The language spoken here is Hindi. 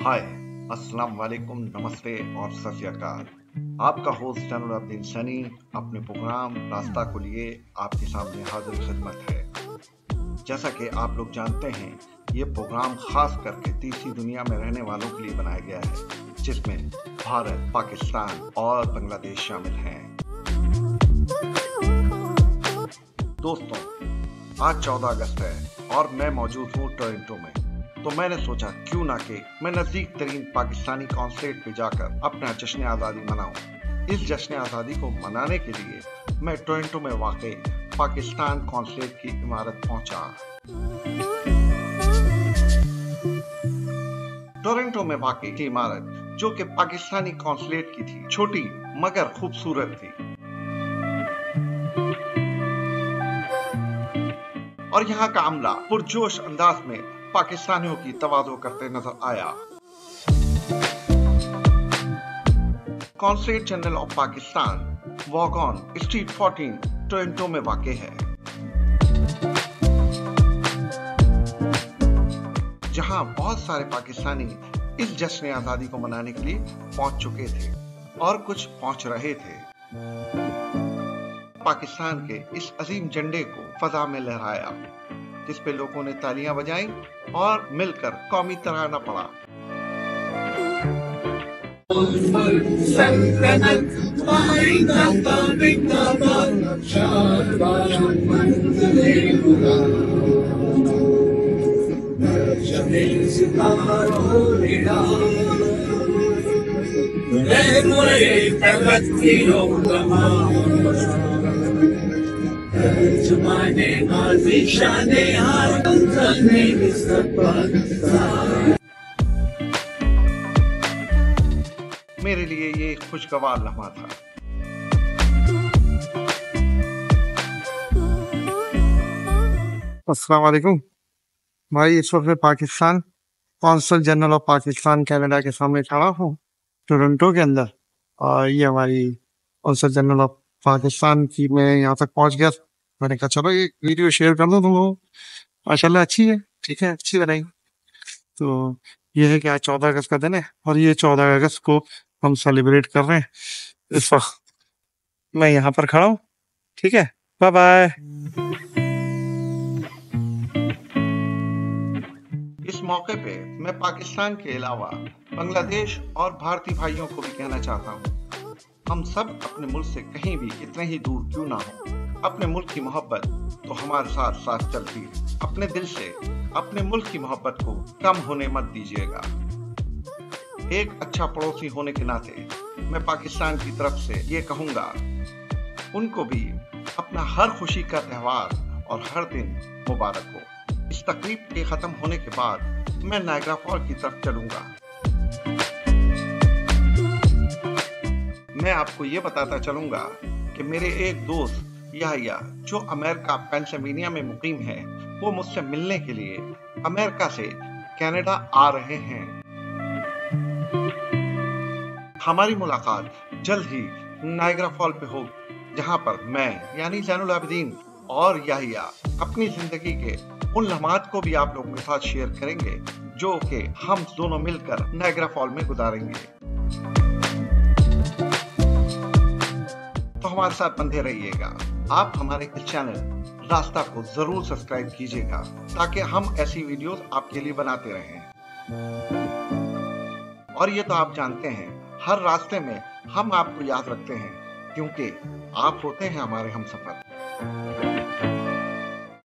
हाय, अस्सलाम वालेकुम, नमस्ते और सत श्री अकाल। आपका होस्ट जैनुलब्दीन सनी अपने प्रोग्राम रास्ता को लिए आपके सामने हाजिर खिदमत है। जैसा कि आप लोग जानते हैं, ये प्रोग्राम खास करके तीसरी दुनिया में रहने वालों के लिए बनाया गया है, जिसमें भारत, पाकिस्तान और बांग्लादेश शामिल हैं। दोस्तों, आज 14 अगस्त है और मैं मौजूद हूँ टोरंटो में। तो मैंने सोचा क्यों ना कि मैं नजदीक तरीन पाकिस्तानी कॉन्सुलेट पे जाकर अपना जश्न आज़ादी मनाऊं। इस जश्न आज़ादी को मनाने के लिए मैं टोरंटो में वाक़ई पाकिस्तान कॉन्सुलेट की इमारत पहुंचा। टोरंटो में वाक़ई की इमारत जो कि पाकिस्तानी कॉन्सुलेट की थी, छोटी मगर खूबसूरत थी और यहाँ का अमला पुरजोश अंदाज में पाकिस्तानियों की तवाज़ो करते नजर आया। Consulate general of Pakistan Vaughan street 14 Toronto में वाक़ है, जहां बहुत सारे पाकिस्तानी इस जश्न आज़ादी को मनाने के लिए पहुंच चुके थे और कुछ पहुंच रहे थे। पाकिस्तान के इस अजीम झंडे को फजा में लहराया, जिस पे लोगों ने तालियां बजाई और मिलकर कौमी तराना पड़ा। मेरे लिए ये खुशगवार लम्हा था। अस्सलाम वालेकुम भाई। इस वक्त मैं Pakistan consul general of Pakistan Canada के सामने खड़ा हूँ टोरंटो के अंदर, और ये हमारी कौंसल जनरल ऑफ पाकिस्तान की मैं यहाँ तक पहुँच गया। मैंने कहा चलो एक वीडियो शेयर कर दो तुम लोग। माशाल्लाह अच्छी है, ठीक है, अच्छी बनाई। तो ये है कि आज 14 अगस्त का दिन है और ये 14 अगस्त को हम सेलिब्रेट कर रहे हैं। इस वक्त मैं यहाँ पर खड़ा हूँ, ठीक है, बाय बाय। इस मौके पे मैं पाकिस्तान के अलावा बांग्लादेश और भारतीय भाइयों को भी कहना चाहता हूँ, हम सब अपने मुल्क से कहीं भी कितने ही दूर क्यों ना हो, अपने मुल्क की मोहब्बत तो हमारे साथ साथ चलती है। अपने दिल से अपने मुल्क की मोहब्बत को कम होने मत दीजिएगा। एक अच्छा पड़ोसी होने के नाते मैं पाकिस्तान की तरफ से ये कहूँगा, उनको भी अपना हर खुशी का त्यौहार और हर दिन मुबारक हो। इस तकरीब के खत्म होने के बाद मैं नायग्रा फॉल की तरफ चलूंगा। मैं आपको ये बताता चलूंगा कि मेरे एक दोस्त याहिया जो अमेरिका पेंसिल्वेनिया में मुकीम है, वो मुझसे मिलने के लिए अमेरिका से कनाडा आ रहे हैं। हमारी मुलाकात जल्द ही नायग्रा फॉल पे होगी, जहां पर मैं यानी जैनुलब्दीन और याहिया अपनी जिंदगी के उन लम्हात को भी आप लोगों के साथ शेयर करेंगे जो कि हम दोनों मिलकर नायग्रा फॉल में गुजारेंगे। तो हमारे साथ बंधे रहिएगा। आप हमारे इस चैनल रास्ता को जरूर सब्सक्राइब कीजिएगा ताकि हम ऐसी वीडियोस आपके लिए बनाते रहें। और ये तो आप जानते हैं, हर रास्ते में हम आपको याद रखते हैं, क्योंकि आप होते हैं हमारे हमसफर।